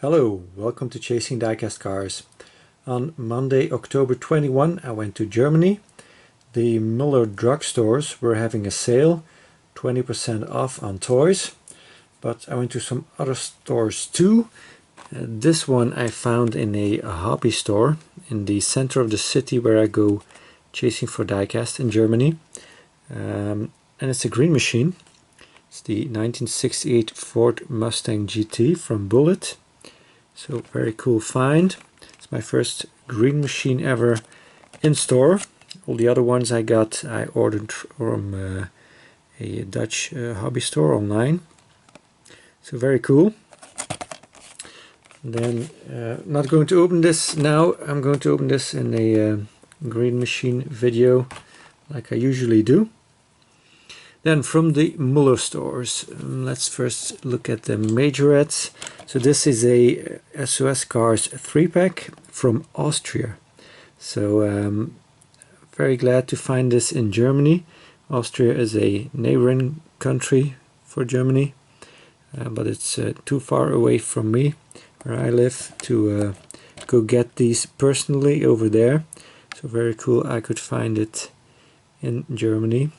Hello, welcome to Chasing Diecast Cars. On Monday, October 21, I went to Germany. The Müller drugstores were having a sale, 20% off on toys. But I went to some other stores too. This one I found in a hobby store in the center of the city where I go chasing for diecast in Germany. And it's a green machine. It's the 1968 Ford Mustang Gt from Bullitt. So very cool find. It's my first green machine ever in store. All the other ones I ordered from a Dutch hobby store online. So very cool. Then not going to open this now. I'm going to open this in a green machine video like I usually do. Then from the Müller stores, let's first look at the Majorettes. So this is a SOS Cars 3-pack from Austria. So very glad to find this in Germany. Austria is a neighboring country for Germany, but it's too far away from me, where I live, to go get these personally over there. So very cool I could find it in Germany.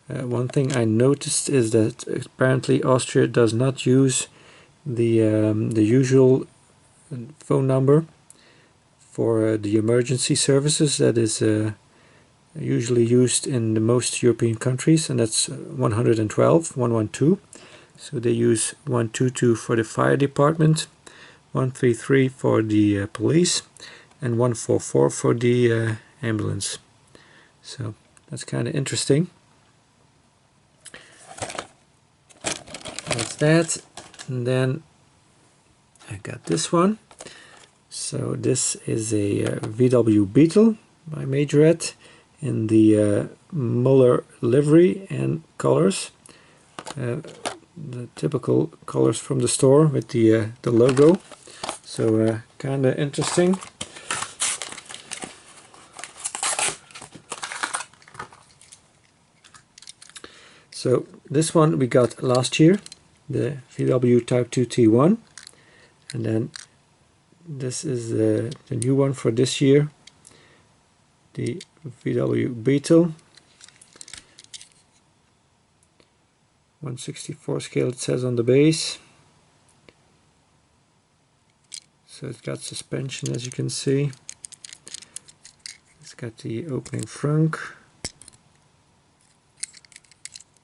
One thing I noticed is that apparently Austria does not use the usual phone number for the emergency services that is usually used in the most European countries, and that's 112. So they use 122 for the fire department, 133 for the police, and 144 for the ambulance. So that's kind of interesting. That's that. And then I got this one. So this is a VW Beetle by Majorette in the Müller livery and colors. The typical colors from the store with the logo. So kind of interesting. So this one we got last year, the VW Type 2 T1, and then this is the new one for this year, the VW Beetle, 1/64 scale it says on the base. So it's got suspension, as you can see. It's got the opening frunk.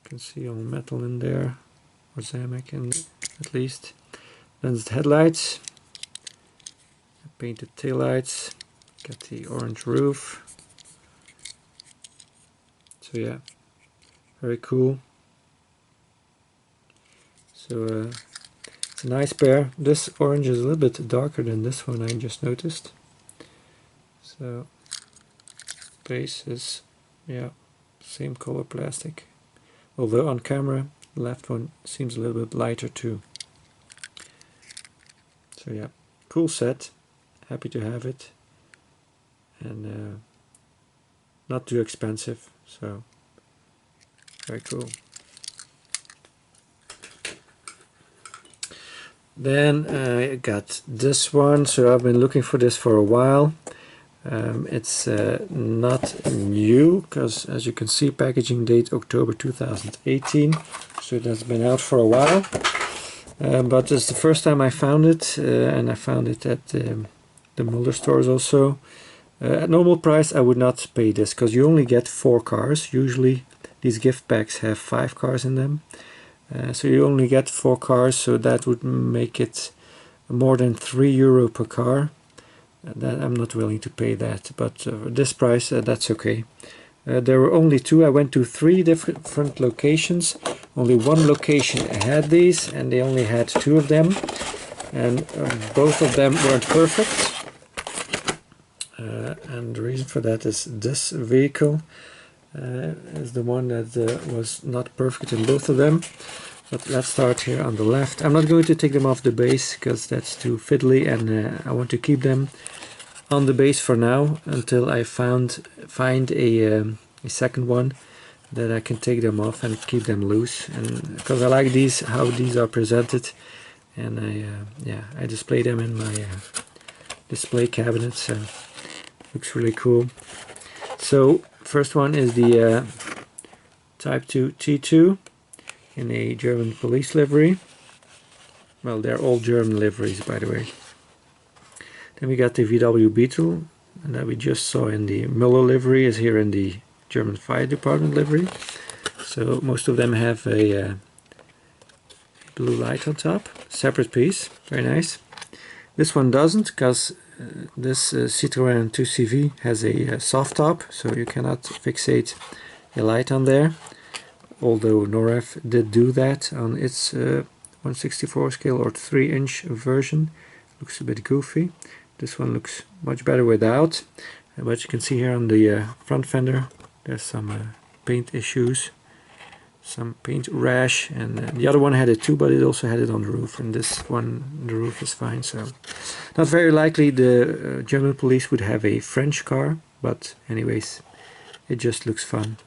You can see all metal in there, or ceramic at least. Then the headlights, painted taillights, got the orange roof. So yeah, very cool. So it's a nice pair. This orange is a little bit darker than this one I just noticed. So base is, yeah, same color plastic. Although on camera, the left one seems a little bit lighter too. So yeah, cool set. Happy to have it. And not too expensive, so very cool. Then I got this one. So I've been looking for this for a while. It's not new, because as you can see, packaging date October 2018, so that's been out for a while, but it's the first time I found it, and I found it at the Müller stores also. At normal price I would not pay this, because you only get 4 cars. Usually these gift packs have 5 cars in them, so you only get 4 cars, so that would make it more than €3 per car. That I'm not willing to pay that, but this price, that's okay. There were only 2. I went to 3 different locations. Only one location had these, and they only had 2 of them, and both of them weren't perfect. And the reason for that is this vehicle is the one that was not perfect in both of them. But let's start here on the left. I'm not going to take them off the base because that's too fiddly, and I want to keep them on the base for now until I find a second one that I can take them off and keep them loose. And because I like these, how these are presented, and I display them in my display cabinet, so looks really cool. So first one is the Type 2 T2 in a German police livery. Well, they're all German liveries, by the way. Then we got the VW Beetle, and that we just saw in the Müller livery is here in the German Fire Department livery. So most of them have a blue light on top, separate piece, very nice. This one doesn't, because this Citroën 2CV has a soft top, so you cannot fixate a light on there. Although Noref did do that on its 1/64 scale or 3-inch version. Looks a bit goofy. This one looks much better without. But you can see here on the front fender there's some paint issues, some paint rash, and the other one had it too, but it also had it on the roof, and this one, the roof is fine. So not very likely the German police would have a French car, but anyways, it just looks fun.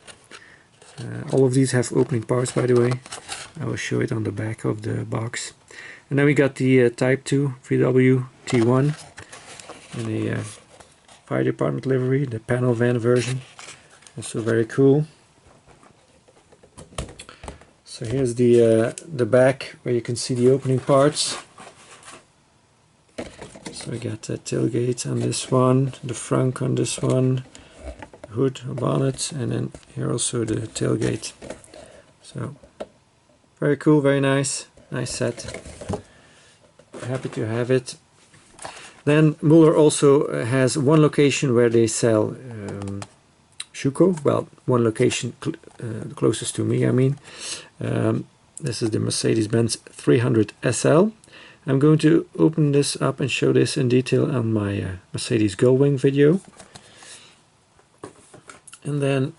All of these have opening parts, by the way. I will show it on the back of the box. And then we got the Type 2 VW T1 in a fire department livery, the panel van version. Also very cool. So here's the back where you can see the opening parts. So we got the tailgate on this one, the frunk on this one, hood, bonnet, and then here also the tailgate. So very cool, very nice set. Happy to have it. Then Müller also has one location where they sell Schuco. Well, one location closest to me, I mean. This is the Mercedes-Benz 300 SL. I'm going to open this up and show this in detail on my Mercedes Gullwing video. And then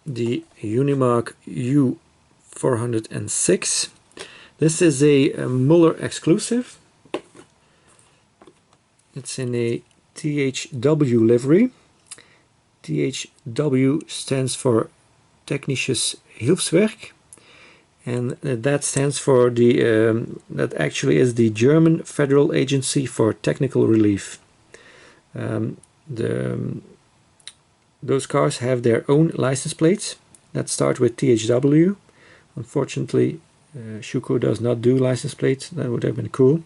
the Unimog U406. This is a Müller exclusive. It's in a THW livery. THW stands for Technisches Hilfswerk, and that stands for the that actually is the German Federal Agency for Technical Relief. Those cars have their own license plates that start with THW. Unfortunately, Schuco does not do license plates. That would have been cool.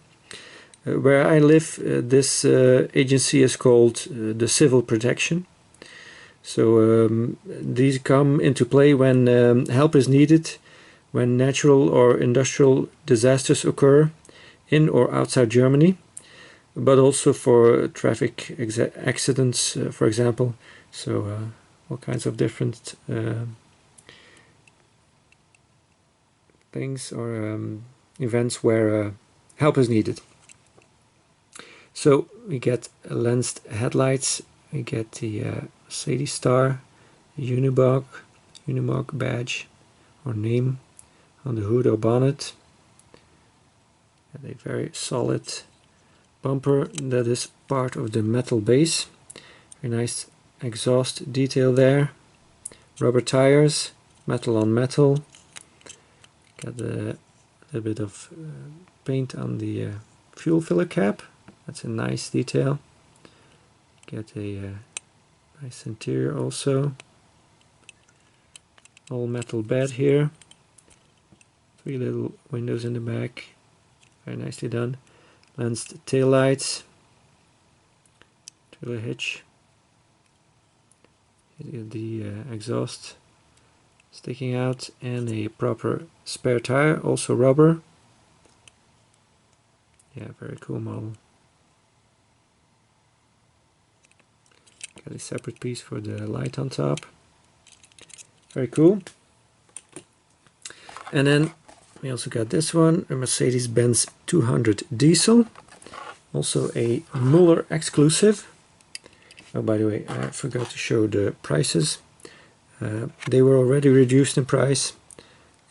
Where I live, this agency is called the Civil Protection. So these come into play when help is needed, when natural or industrial disasters occur in or outside Germany, but also for traffic accidents, for example. So all kinds of different things or events where help is needed. So we get lensed headlights, we get the Mercedes star, Unimog badge or name on the hood or bonnet, and a very solid bumper that is part of the metal base. Very nice exhaust detail there, rubber tires, metal on metal. Got a little bit of paint on the fuel filler cap. That's a nice detail. Get a nice interior also. All metal bed here. 3 little windows in the back. Very nicely done. Lensed tail lights. Trailer hitch. The exhaust sticking out, and a proper spare tire, also rubber. Yeah, very cool model. Got a separate piece for the light on top. Very cool. And then we also got this one, a Mercedes-Benz 200 diesel. Also a Müller exclusive. Oh, by the way, I forgot to show the prices. They were already reduced in price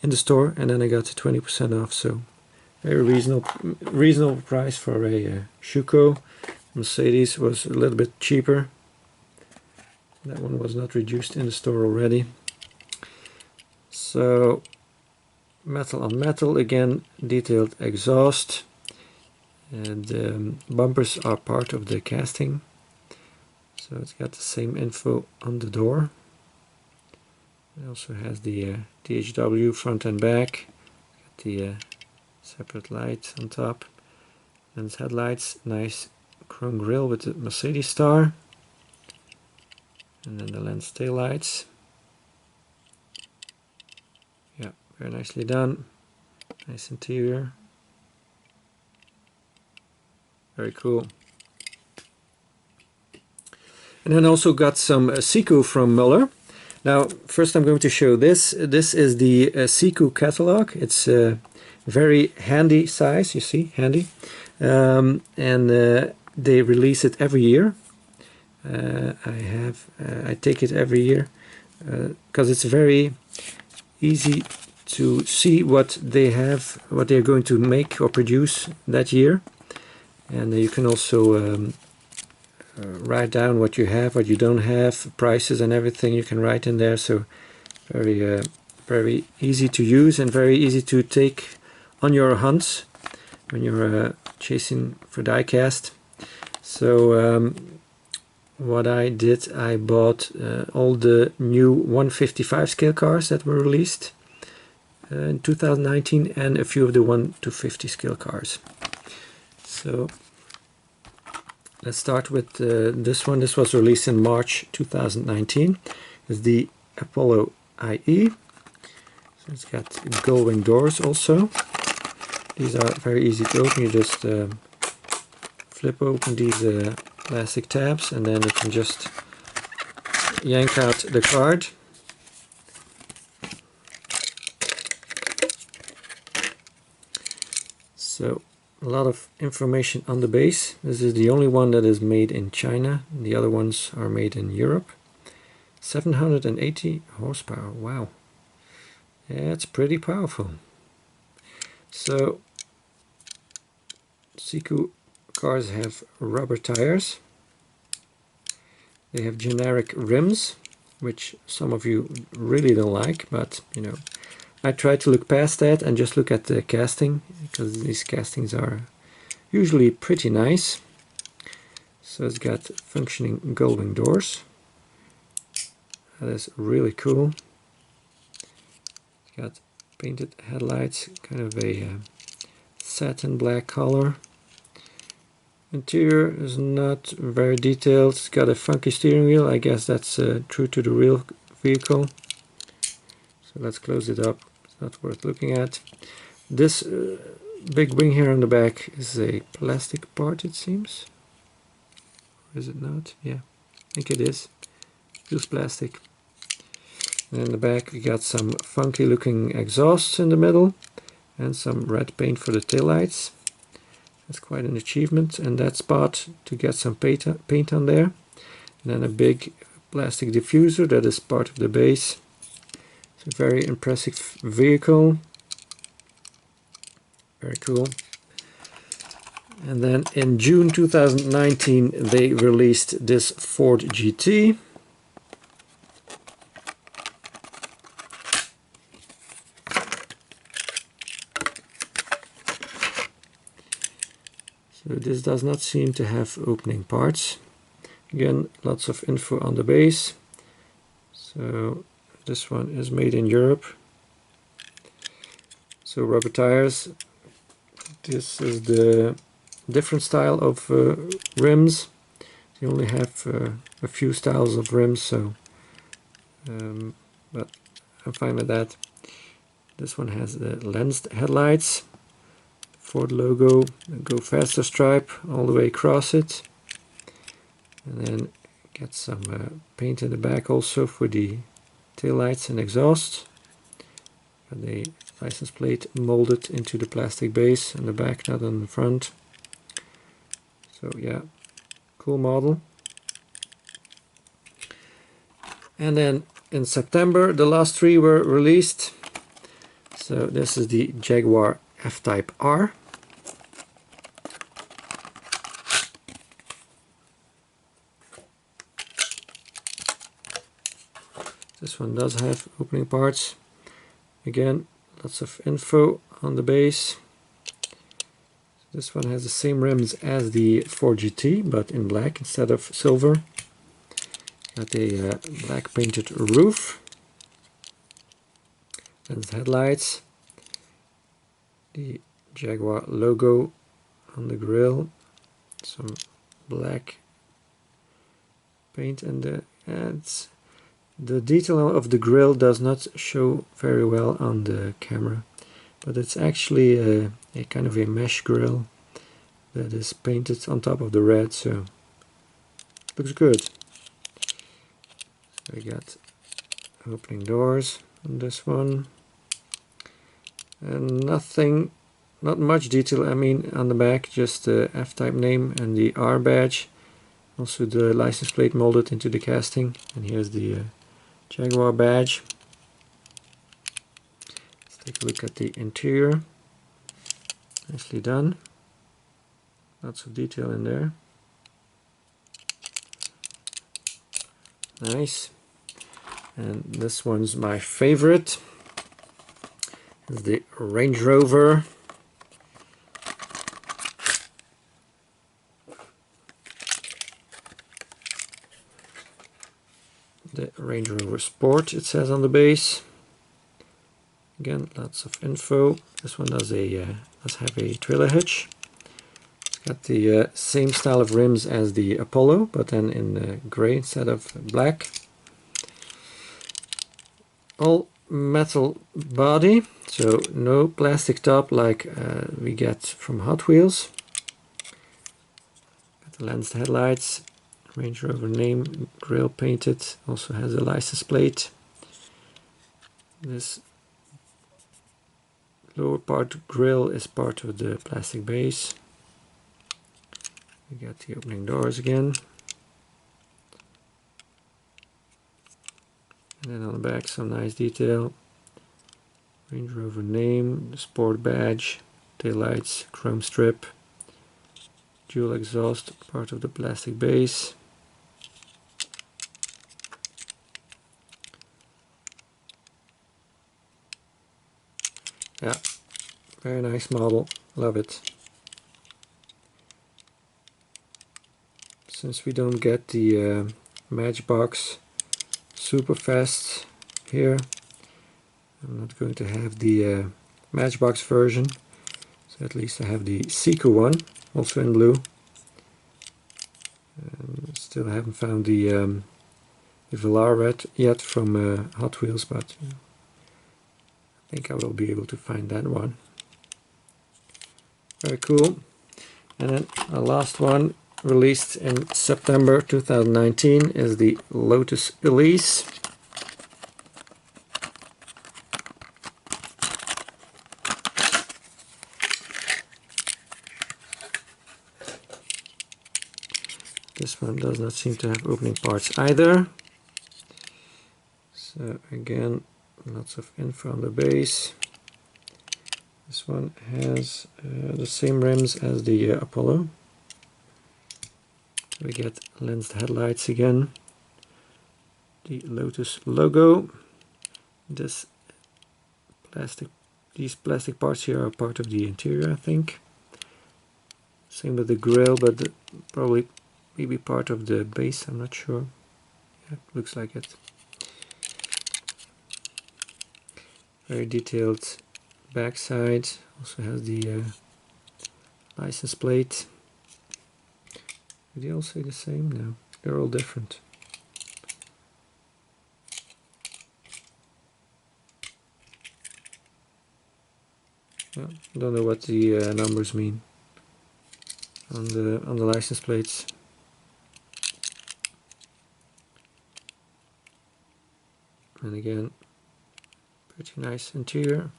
in the store, and then I got 20% off, so very reasonable price for a Schuco. Mercedes was a little bit cheaper. That one was not reduced in the store already. So metal on metal, again detailed exhaust, and bumpers are part of the casting, so it's got the same info on the door. It also has the DHW front and back, got the separate light on top, and its headlights, nice chrome grille with the Mercedes star, and then the lens tail lights. Yeah, very nicely done. Nice interior. Very cool. And then also got some Siku from Muller. Now, first I'm going to show this. This is the Siku Catalog. It's a very handy size, you see, handy. And they release it every year. I take it every year because it's very easy to see what they have, what they're going to make or produce that year. And you can also write down what you have, what you don't have, prices and everything you can write in there. So very easy to use and very easy to take on your hunts when you're chasing for diecast. So what I did, I bought all the new 155 scale cars that were released in 2019 and a few of the 1-50 scale cars. So let's start with this one. This was released in March 2019. It's the Apollo IE. So it's got gull-wing doors also. These are very easy to open. You just flip open these plastic tabs and then you can just yank out the card. So a lot of information on the base. This is the only one that is made in China. The other ones are made in Europe. 780 horsepower. Wow. Yeah, it's pretty powerful. So Siku cars have rubber tires. They have generic rims, which some of you really don't like, but you know, I try to look past that and just look at the casting, because these castings are usually pretty nice. So it's got functioning gull-wing doors. That is really cool. It's got painted headlights, kind of a satin black color. Interior is not very detailed. It's got a funky steering wheel. I guess that's true to the real vehicle. So let's close it up. It's not worth looking at. This big wing here on the back is a plastic part, it seems. Or is it not? Yeah, I think it is. Feels plastic. And in the back we got some funky looking exhausts in the middle and some red paint for the taillights. That's quite an achievement, and that spot to get some paint on there. And then a big plastic diffuser that is part of the base. It's a very impressive vehicle. Very cool. And then in June 2019 they released this Ford GT. So this does not seem to have opening parts. Again, lots of info on the base. So this one is made in Europe. So rubber tires. This is the different style of rims. They only have a few styles of rims, so but I'm fine with that. This one has the lensed headlights. Ford logo, go faster stripe all the way across it, and then get some paint in the back also for the taillights and exhaust. Got the license plate molded into the plastic base on the back, not on the front. So yeah, cool model. And then in September the last three were released. So this is the Jaguar F-Type R. This one does have opening parts. Again, lots of info on the base. This one has the same rims as the Ford GT, but in black instead of silver. Got a black painted roof. And headlights. The Jaguar logo on the grille. Some black paint, and the detail of the grille does not show very well on the camera, but it's actually a kind of a mesh grille that is painted on top of the red, so looks good. So we got opening doors on this one, and not much detail, I mean, on the back, just the F-Type name and the R badge. Also the license plate molded into the casting, and here's the Jaguar badge. Let's take a look at the interior. Nicely done. Lots of detail in there. Nice. And this one's my favorite. It's the Range Rover. The Range Rover Sport, it says on the base. Again, lots of info. This one does have a trailer hitch. It's got the same style of rims as the Apollo, but then in gray instead of black. All metal body, so no plastic top like we get from Hot Wheels. Got the lensed headlights. Range Rover name, grille painted, also has a license plate. This lower part grille is part of the plastic base. We got the opening doors again. And then on the back some nice detail. Range Rover name, the sport badge, taillights, chrome strip, dual exhaust, part of the plastic base. Yeah, very nice model, love it. Since we don't get the Matchbox super fast here, I'm not going to have the Matchbox version, so at least I have the Siku one, also in blue. Still haven't found the Velar red yet from Hot Wheels, but I think I will be able to find that one. Very cool. And then the last one, released in September 2019, is the Lotus Elise. This one does not seem to have opening parts either. So again, lots of info on the base. This one has the same rims as the Apollo. We get lensed headlights again. The Lotus logo. These plastic parts here are part of the interior, I think. Same with the grille, but probably maybe part of the base, I'm not sure. Yeah, looks like it. Very detailed backside, also has the license plate. Do they all say the same? No, they're all different. Well, I don't know what the numbers mean on the license plates. And again, pretty nice interior.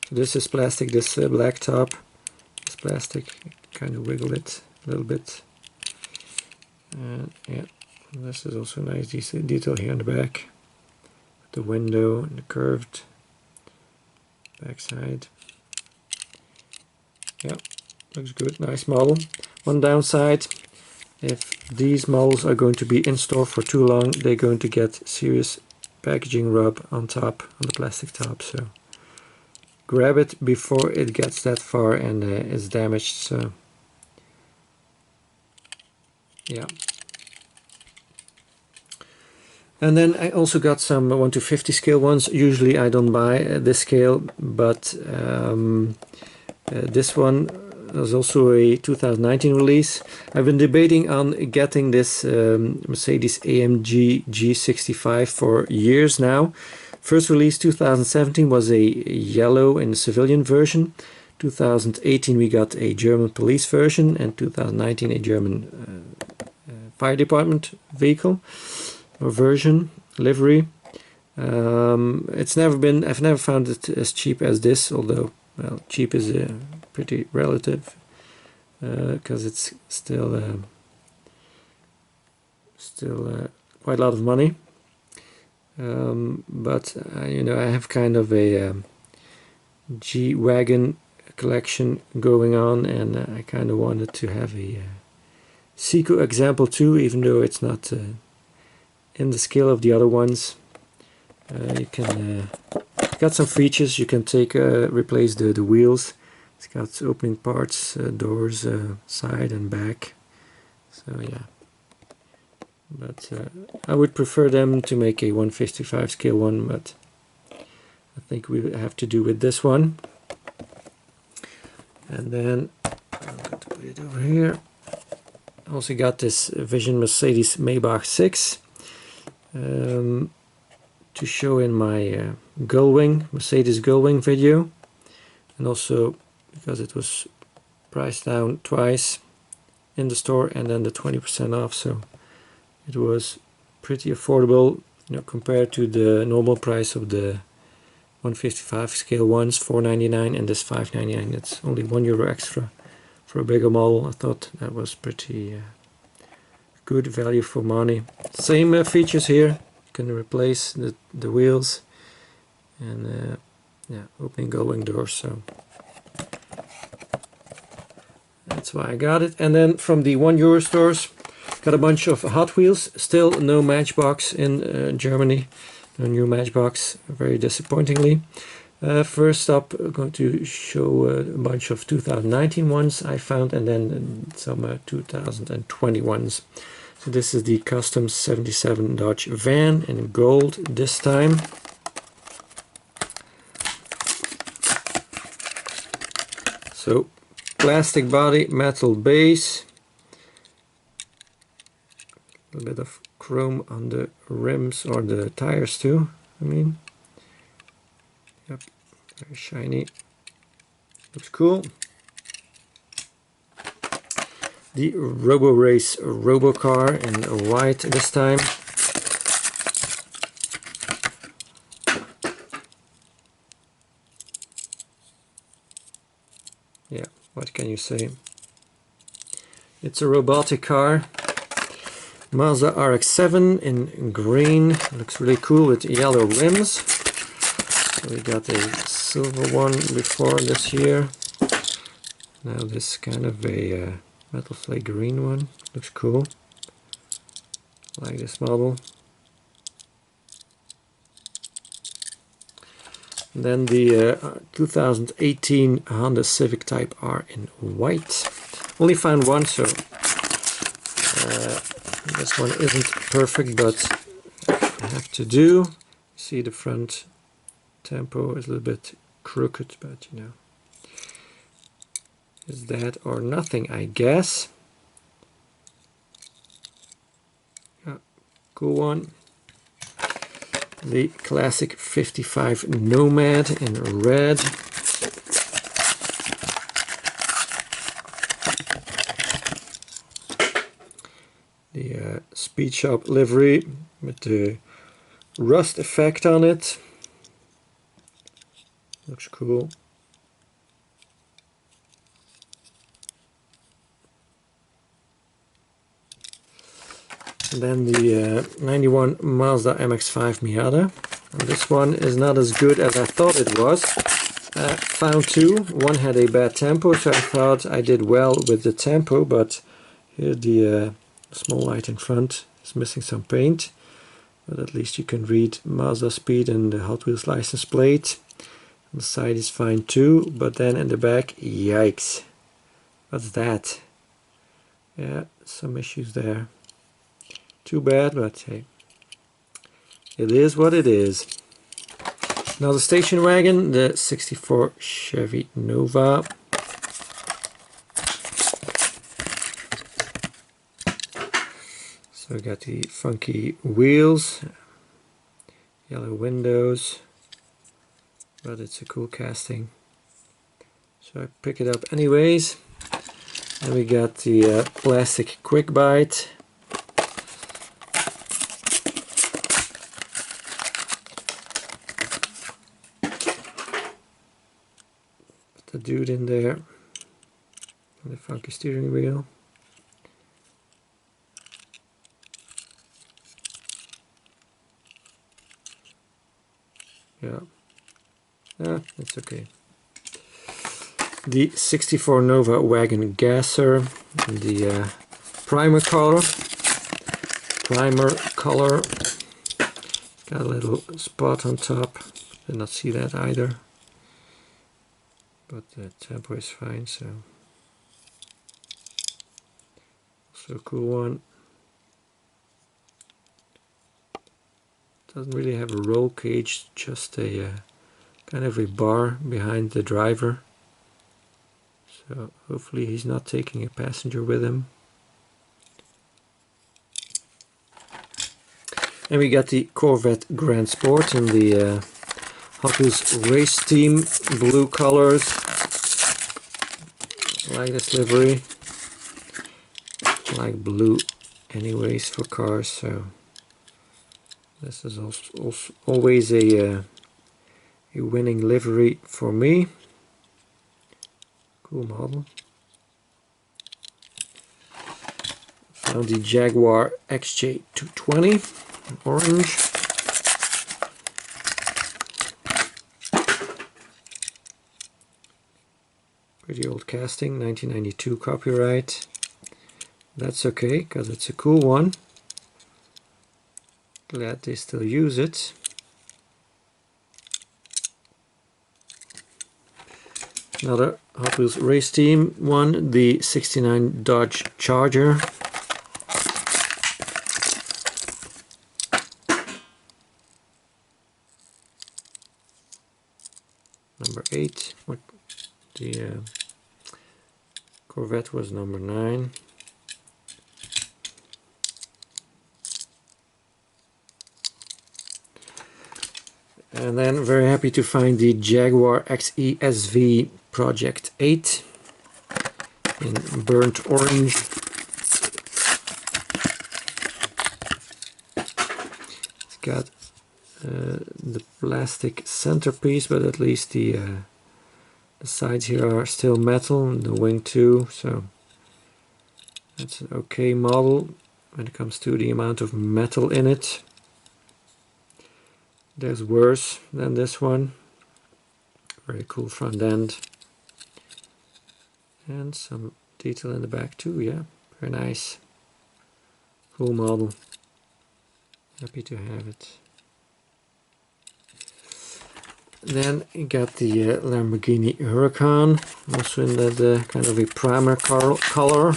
So this is plastic, this black top is plastic. Kind of wiggle it a little bit. And yeah, this is also nice detail here in the back. The window and the curved backside. Yeah, looks good, nice model. One downside, if these models are going to be in store for too long, they're going to get serious packaging rub on top, on the plastic top, so grab it before it gets that far and is damaged. So yeah. And then I also got some 1/50 scale ones. Usually I don't buy this scale, but this one was also a 2019 release. I've been debating on getting this Mercedes-Amg G65 for years now. First release 2017 was a yellow in the civilian version. 2018 we got a German police version, and 2019 a German fire department vehicle or version, livery. It's never been, I've never found it as cheap as this, although, well, cheap is pretty relative, because it's still quite a lot of money. But you know, I have kind of a G-Wagon collection going on, and I kind of wanted to have a Siku example too, even though it's not in the scale of the other ones. You can got some features. You can take replace the wheels. It's got opening parts, doors, side and back. So yeah, but I would prefer them to make a 1/55 scale one, but I think we have to do with this one. And then I'm going to put it over here. Also got this Vision Mercedes Maybach 6 to show in my Gullwing, Mercedes Gullwing video, and also because it was priced down twice in the store and then the 20% off, so it was pretty affordable, you know, compared to the normal price of the 1/55 scale ones, $4.99, and this $5.99. It's only €1 extra for a bigger model. I thought that was pretty good value for money. Same features here. You can replace the wheels and yeah, opening gullwing doors. So that's why I got it. And then from the €1 stores, got a bunch of Hot Wheels. Still no Matchbox in Germany. No new Matchbox, very disappointingly. First up, I'm going to show a bunch of 2019 ones I found, and then some 2020 ones. So this is the custom 77 Dodge van in gold this time. So plastic body, metal base, a little bit of chrome on the rims, or the tires too, I mean. Yep, very shiny. Looks cool. The Robo Race Robo Car in white this time. Yeah, what can you say? It's a robotic car. Mazda RX-7 in green, looks really cool with yellow rims. So we got a silver one before this year. Now this kind of a metal flake green one, looks cool. I like this model. And then the 2018 Honda Civic Type R in white. Only found one, so this one isn't perfect, but I have to do. See, the front tempo is a little bit crooked, but you know, is that or nothing, I guess. Yeah, cool one. The classic 55 Nomad in red. The Speed Shop livery with the rust effect on it. Looks cool. And then the 91 Mazda MX-5 Miata. And this one is not as good as I thought it was. Found two. One had a bad tempo, so I thought I did well with the tempo, but here the small light in front is missing some paint, but at least you can read Mazda speed and the Hot Wheels license plate. On the side is fine too, but then in the back, yikes. What's that? Yeah, some issues there. Too bad, but hey, it is what it is. Now the station wagon, the 64 Chevy Nova. So we got the funky wheels, yellow windows, but it's a cool casting. So I pick it up anyways. And we got the plastic quick bite. Put the dude in there. And the funky steering wheel. Yeah. It's okay. The 64 Nova wagon gasser, the primer color. Got a little spot on top. Did not see that either, but the tempo is fine. So also a cool one. Doesn't really have a roll cage, just a kind of a bar behind the driver. So hopefully he's not taking a passenger with him. And we got the Corvette Grand Sport in the Hot Wheels race team blue colors. I like this livery. I like blue anyways for cars, so this is also always a winning livery for me. Cool model. Found the Jaguar XJ220 in orange. Pretty old casting, 1992 copyright. That's okay, because it's a cool one. Glad they still use it. Another Hot Wheels race team one, the 69 Dodge Charger. Number 8. What the Corvette was number 9. And then very happy to find the Jaguar XE-SV Project 8 in burnt orange. It's got the plastic centerpiece, but at least the sides here are still metal, and the wing too, so that's an okay model when it comes to the amount of metal in it. There's worse than this one. Very cool front end. And some detail in the back too, yeah. Very nice. Cool model. Happy to have it. Then you got the Lamborghini Huracan, also in that kind of a primer color.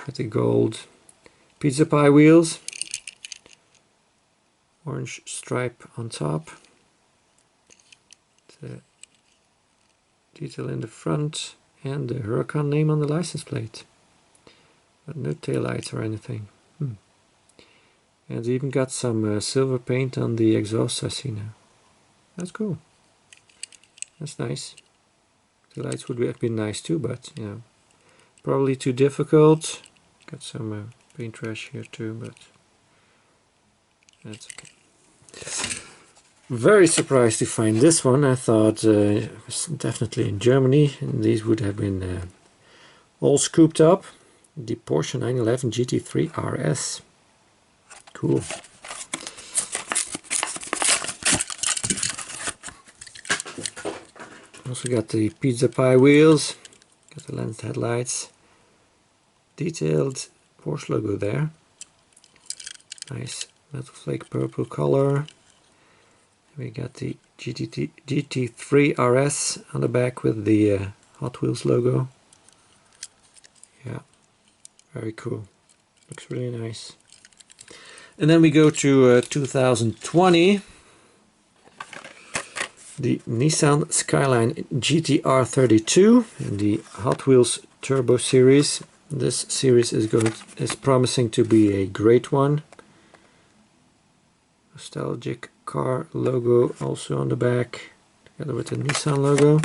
Got the gold pizza pie wheels, orange stripe on top, the detail in the front, and the Huracan name on the license plate, but no taillights or anything. And even got some silver paint on the exhaust I see now. That's cool. That's nice. The lights would have been nice too, but you know, probably too difficult. Got some paint trash here too, but that's okay. Very surprised to find this one. I thought it was definitely in Germany, and these would have been all scooped up. The Porsche 911 GT3 RS. Cool. Also got the pizza pie wheels, got the lens headlights, detailed Porsche logo there. Nice metal flake purple color. We got the GT3 RS on the back with the Hot Wheels logo. Yeah, very cool. Looks really nice. And then we go to 2020. The Nissan Skyline Gtr 32 in the Hot Wheels Turbo series. This series is promising to be a great one. Nostalgic car logo also on the back, together with the Nissan logo.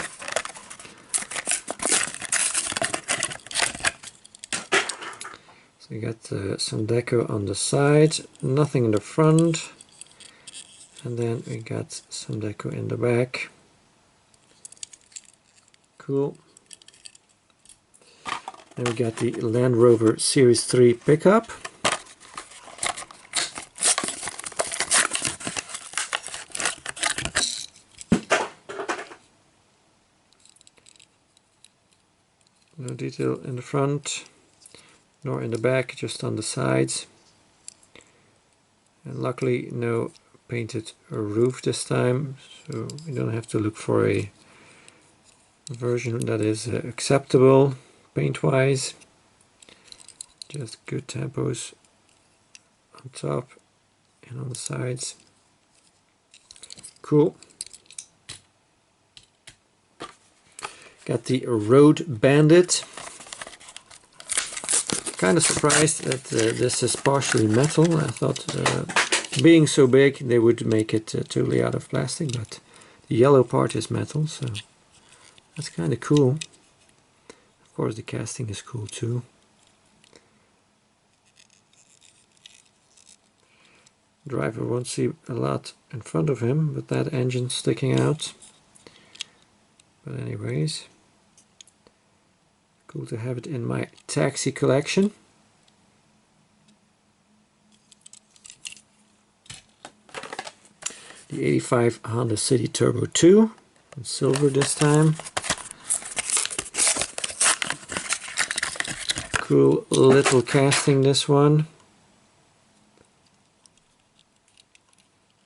So we got some deco on the side, nothing in the front. And then we got some deco in the back. Cool. Then we got the Land Rover Series 3 pickup. No detail in the front, nor in the back, just on the sides. And luckily no painted roof this time, so we don't have to look for a version that is acceptable paint wise. Just good tempos on top and on the sides. Cool. Got the Road Bandit. Kind of surprised that this is partially metal. I thought being so big they would make it totally out of plastic, but the yellow part is metal, so that's kind of cool. Of course the casting is cool too. Driver won't see a lot in front of him with that engine sticking out. But anyways, cool to have it in my taxi collection. The 85 Honda City Turbo 2 in silver this time. Cool little casting, this one.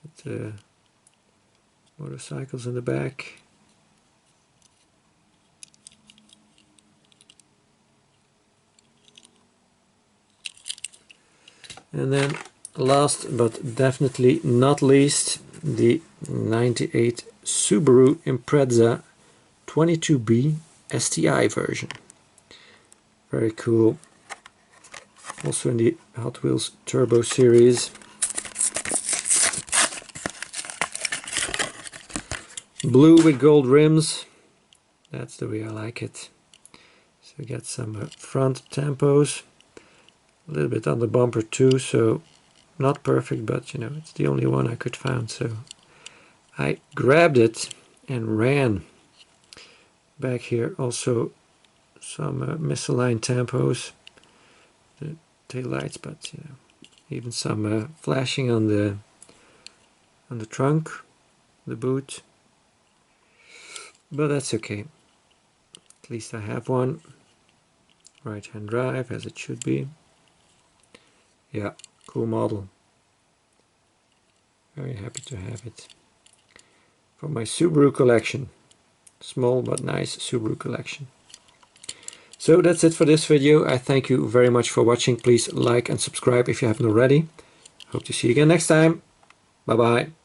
With motorcycles in the back. And then last but definitely not least, the 98 Subaru Impreza 22B STI version. Very cool. Also in the Hot Wheels Turbo series. Blue with gold rims. That's the way I like it. So we got some front tampos. A little bit on the bumper too, so not perfect, but you know, it's the only one I could find, so I grabbed it and ran. Back here also some misaligned tampos, the tail lights, but you know, even some flashing on the trunk, the boot, but that's okay. At least I have one. Right-hand drive, as it should be. Yeah, cool model. Very happy to have it for my Subaru collection. Small but nice Subaru collection. So that's it for this video. I thank you very much for watching. Please like and subscribe if you haven't already. Hope to see you again next time. Bye bye.